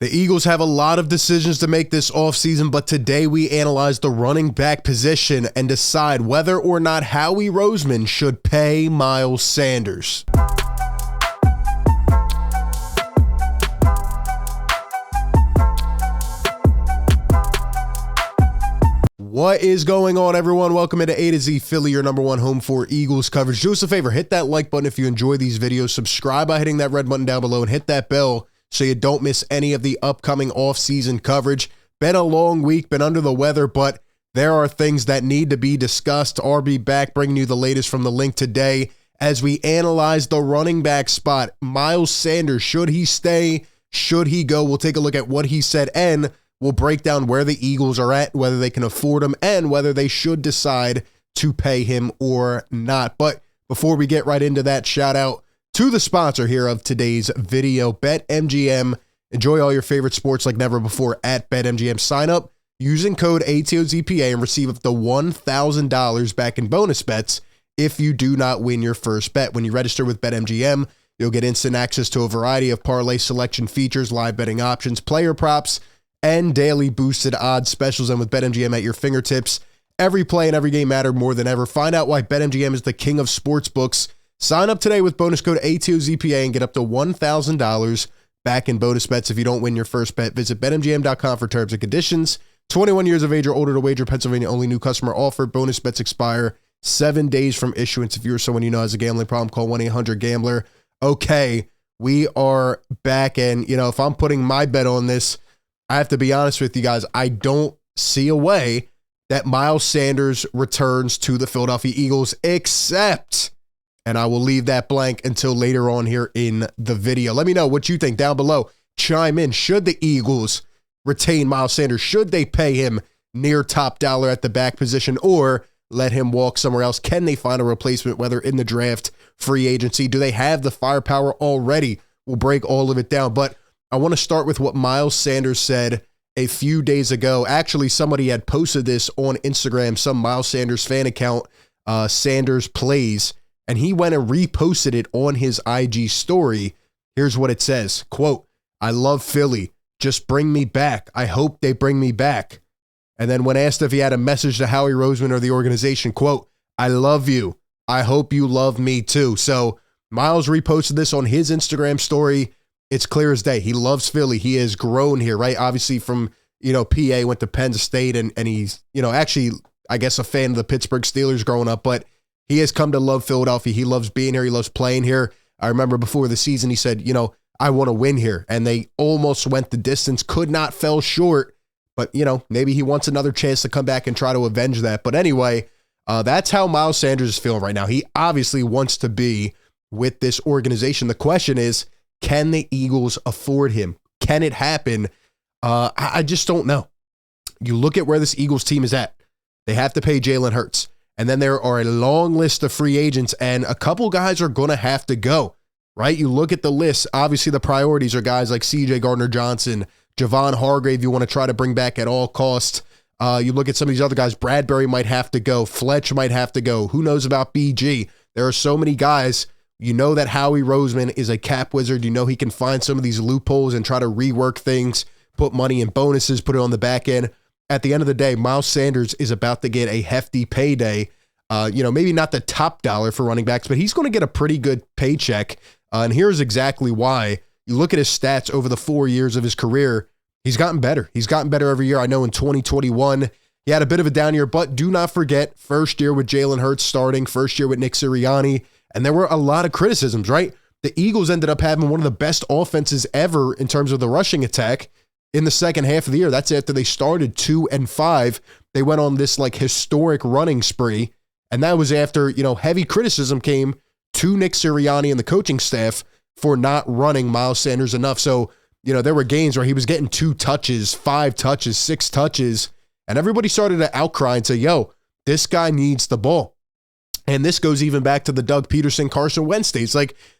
The Eagles have a lot of decisions to make this offseason, but today we analyze the running back position and decide whether or not Howie Roseman should pay Miles Sanders. What is going on, everyone? Welcome into A to Z Philly, your number one home for Eagles coverage. Do us a favor, hit that like button if you enjoy these videos. Subscribe by hitting that red button down below and hit that bell so you don't miss any of the upcoming off-season coverage. Been a long week, been under the weather, but there are things that need to be discussed. RB back, bringing you the latest from the Linc today as we analyze the running back spot. Miles Sanders, should he stay? Should he go? We'll take a look at what he said, and we'll break down where the Eagles are at, whether they can afford him, and whether they should decide to pay him or not. But before we get right into that, shout out to the sponsor here of today's video, BetMGM. Enjoy all your favorite sports like never before at BetMGM. Sign up using code ATOZPA and receive up to $1,000 back in bonus bets if you do not win your first bet. When you register with BetMGM, you'll get instant access to a variety of parlay selection features, live betting options, player props, and daily boosted odds specials. And with BetMGM at your fingertips, every play and every game matter more than ever. Find out why BetMGM is the king of sports books. Sign up today with bonus code ATOZPA and get up to $1,000 back in bonus bets if you don't win your first bet. Visit BetMGM.com for terms and conditions. 21 years of age or older to wager. Pennsylvania only. New customer offer. Bonus bets expire 7 days from issuance. If you're someone you know has a gambling problem, call 1-800-GAMBLER. Okay, we are back, and if I'm putting my bet on this, I have to be honest with you guys. I don't see a way that Miles Sanders returns to the Philadelphia Eagles, except, and I will leave that blank until later on here in the video. Let me know what you think down below. Chime in. Should the Eagles retain Miles Sanders? Should they pay him near top dollar at the back position or let him walk somewhere else? Can they find a replacement, whether in the draft, free agency? Do they have the firepower already? We'll break all of it down, but I want to start with what Miles Sanders said a few days ago. Actually, somebody had posted this on Instagram, some Miles Sanders fan account, Sanders Plays, and he went and reposted it on his IG story. Here's what it says, quote, "I love Philly. Just bring me back. I hope they bring me back." And then when asked if he had a message to Howie Roseman or the organization, quote, "I love you. I hope you love me too." So Miles reposted this on his Instagram story. It's clear as day. He loves Philly. He has grown here, right? Obviously from, PA, went to Penn State, and he's, actually, I guess, a fan of the Pittsburgh Steelers growing up, but he has come to love Philadelphia. He loves being here. He loves playing here. I remember before the season, he said, I want to win here. And they almost went the distance, could not, fell short. But, maybe he wants another chance to come back and try to avenge that. But anyway, that's how Miles Sanders is feeling right now. He obviously wants to be with this organization. The question is, can the Eagles afford him? Can it happen? I just don't know. You look at where this Eagles team is at. They have to pay Jalen Hurts. And then there are a long list of free agents, and a couple guys are going to have to go, right? You look at the list. Obviously, the priorities are guys like C.J. Gardner-Johnson, Javon Hargrave you want to try to bring back at all costs. You look at some of these other guys. Bradbury might have to go. Fletch might have to go. Who knows about BG? There are so many guys. You know that Howie Roseman is a cap wizard. You know he can find some of these loopholes and try to rework things, put money in bonuses, put it on the back end. At the end of the day, Miles Sanders is about to get a hefty payday. Maybe not the top dollar for running backs, but he's going to get a pretty good paycheck. And here's exactly why. You look at his stats over the 4 years of his career, he's gotten better. He's gotten better every year. I know in 2021, he had a bit of a down year, but do not forget, first year with Jalen Hurts starting, first year with Nick Sirianni. And there were a lot of criticisms, right? The Eagles ended up having one of the best offenses ever in terms of the rushing attack in the second half of the year. That's after they started 2-5. They went on this historic running spree. And that was after, heavy criticism came to Nick Sirianni and the coaching staff for not running Miles Sanders enough. So, there were games where he was getting 2 touches, 5 touches, 6 touches. And everybody started to outcry and say, yo, this guy needs the ball. And this goes even back to the Doug Peterson, Carson Wentz days.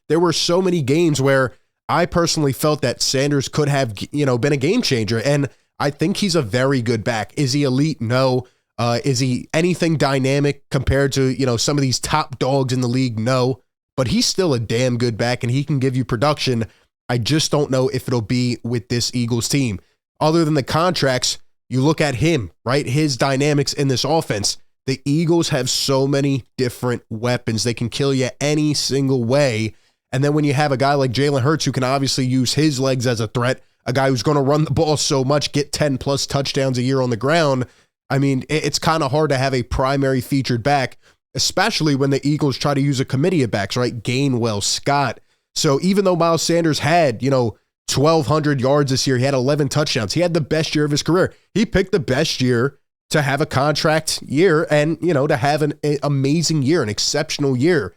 There were so many games where I personally felt that Sanders could have, been a game changer. And I think he's a very good back. Is he elite? No. Is he anything dynamic compared to, some of these top dogs in the league? No. But he's still a damn good back, and he can give you production I just don't know if it'll be with this Eagles team. Other than the contracts, you look at him, right? His dynamics in this offense. The Eagles have so many different weapons. They can kill you any single way. And then when you have a guy like Jalen Hurts, who can obviously use his legs as a threat, a guy who's going to run the ball so much, get 10 plus touchdowns a year on the ground. I mean, it's kind of hard to have a primary featured back, especially when the Eagles try to use a committee of backs, right? Gainwell, Scott. So even though Miles Sanders had, 1,200 yards this year, he had 11 touchdowns. He had the best year of his career. He picked the best year to have a contract year and, to have an amazing year, an exceptional year.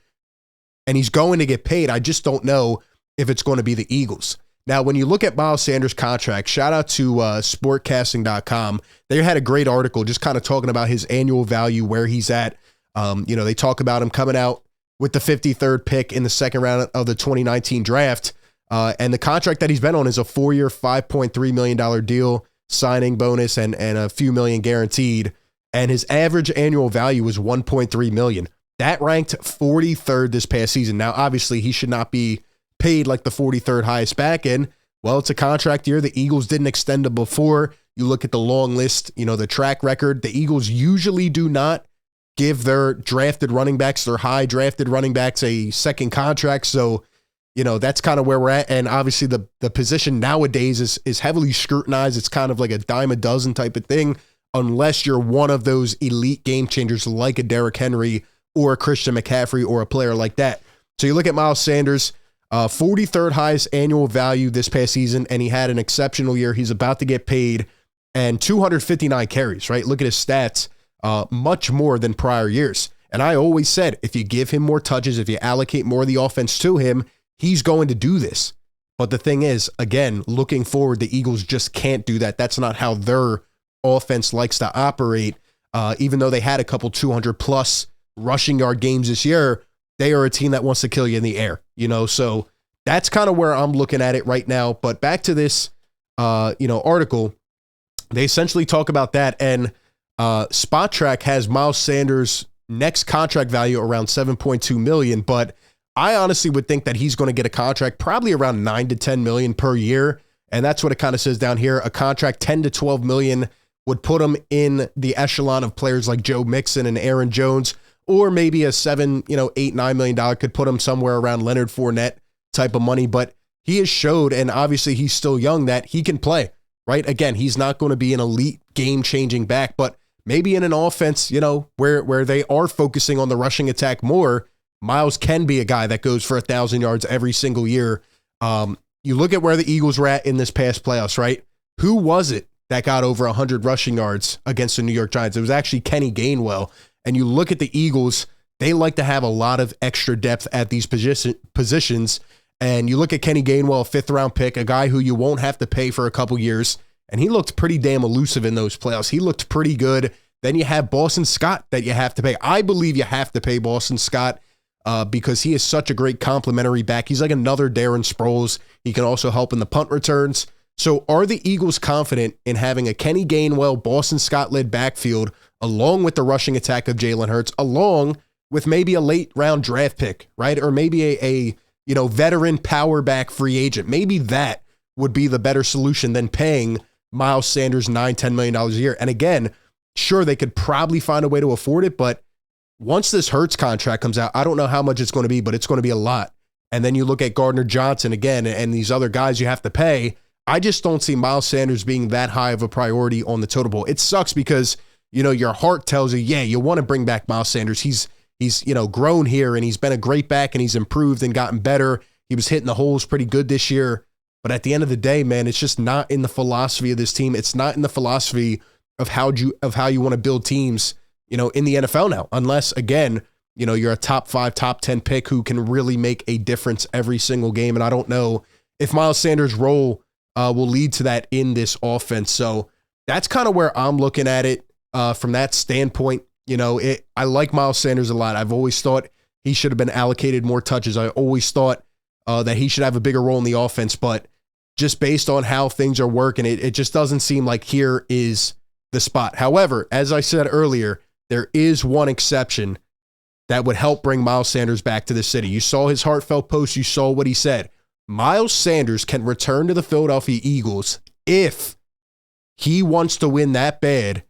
And he's going to get paid. I just don't know if it's going to be the Eagles. Now, when you look at Miles Sanders' contract, shout out to sportcasting.com. They had a great article just kind of talking about his annual value, where he's at. They talk about him coming out with the 53rd pick in the second round of the 2019 draft. And the contract that he's been on is a 4-year, $5.3 million deal, signing bonus, and a few million guaranteed. And his average annual value was $1.3 million. That ranked 43rd this past season. Now, obviously, he should not be paid like the 43rd highest back end. Well, it's a contract year. The Eagles didn't extend him before. You look at the long list, the track record. The Eagles usually do not give their drafted running backs, their high drafted running backs, a second contract. So, that's kind of where we're at. And obviously the position nowadays is heavily scrutinized. It's kind of like a dime a dozen type of thing, unless you're one of those elite game changers like a Derrick Henry or a Christian McCaffrey or a player like that. So you look at Miles Sanders, 43rd highest annual value this past season, and he had an exceptional year. He's about to get paid, and 259 carries, right? Look at his stats, much more than prior years. And I always said, if you give him more touches, if you allocate more of the offense to him, he's going to do this. But the thing is, again, looking forward, the Eagles just can't do that. That's not how their offense likes to operate. Even though they had a couple 200-plus rushing yard games this year, they are a team that wants to kill you in the air, so that's kind of where I'm looking at it right now. But back to this, article, they essentially talk about that, and Spot Track has Miles Sanders' next contract value around $7.2 million, but I honestly would think that he's going to get a contract probably around $9 to $10 million per year, and that's what it kind of says down here. A contract $10 to $12 million would put him in the echelon of players like Joe Mixon and Aaron Jones, or maybe a $7, $8, $9 million could put him somewhere around Leonard Fournette type of money. But he has showed, and obviously he's still young, that he can play, right? Again, he's not going to be an elite game-changing back, but maybe in an offense, where they are focusing on the rushing attack more, Miles can be a guy that goes for 1,000 yards every single year. You look at where the Eagles were at in this past playoffs, right? Who was it that got over 100 rushing yards against the New York Giants? It was actually Kenny Gainwell. And you look at the Eagles, they like to have a lot of extra depth at these positions. And you look at Kenny Gainwell, a 5th-round pick, a guy who you won't have to pay for a couple years. And he looked pretty damn elusive in those playoffs. He looked pretty good. Then you have Boston Scott that you have to pay. I believe you have to pay Boston Scott because he is such a great complimentary back. He's like another Darren Sproles. He can also help in the punt returns. So are the Eagles confident in having a Kenny Gainwell, Boston Scott-led backfield along with the rushing attack of Jalen Hurts, along with maybe a late-round draft pick, right? Or maybe a veteran power back free agent. Maybe that would be the better solution than paying Miles Sanders $9, $10 million a year. And again, sure, they could probably find a way to afford it, but once this Hurts contract comes out, I don't know how much it's going to be, but it's going to be a lot. And then you look at Gardner Johnson again and these other guys you have to pay. I just don't see Miles Sanders being that high of a priority on the total ball. It sucks because, your heart tells you, yeah, you want to bring back Miles Sanders. He's grown here and he's been a great back and he's improved and gotten better. He was hitting the holes pretty good this year. But at the end of the day, man, it's just not in the philosophy of this team. It's not in the philosophy of how you want to build teams, in the NFL now, unless, again, you're a top 5, top 10 pick who can really make a difference every single game. And I don't know if Miles Sanders' role will lead to that in this offense. So that's kind of where I'm looking at it from that standpoint. I like Miles Sanders a lot. I've always thought he should have been allocated more touches. I always thought that he should have a bigger role in the offense, but just based on how things are working, it just doesn't seem like here is the spot. However, as I said earlier, there is one exception that would help bring Miles Sanders back to the city. You saw his heartfelt post. You saw what he said. Miles Sanders can return to the Philadelphia Eagles if he wants to win that bad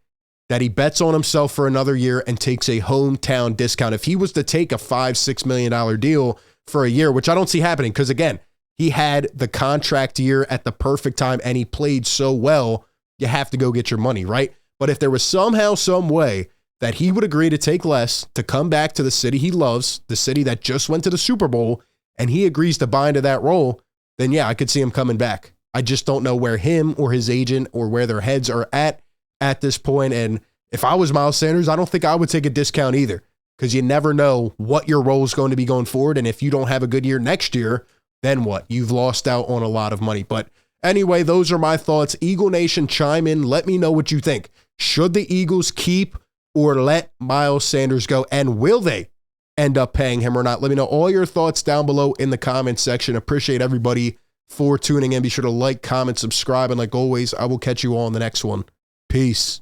that he bets on himself for another year and takes a hometown discount. If he was to take a $5-6 million deal for a year, which I don't see happening because, again, he had the contract year at the perfect time and he played so well, you have to go get your money, right? But if there was somehow, some way that he would agree to take less to come back to the city he loves, the city that just went to the Super Bowl, and he agrees to buy into that role, then yeah, I could see him coming back. I just don't know where him or his agent or where their heads are at this point. And if I was Miles Sanders, I don't think I would take a discount either because you never know what your role is going to be going forward. And if you don't have a good year next year, then what? You've lost out on a lot of money. But anyway, those are my thoughts. Eagle Nation, chime in. Let me know what you think. Should the Eagles keep or let Miles Sanders go? And will they end up paying him or not? Let me know all your thoughts down below in the comments section. Appreciate everybody for tuning in. Be sure to like, comment, subscribe, and like always, I will catch you all in the next one. Peace.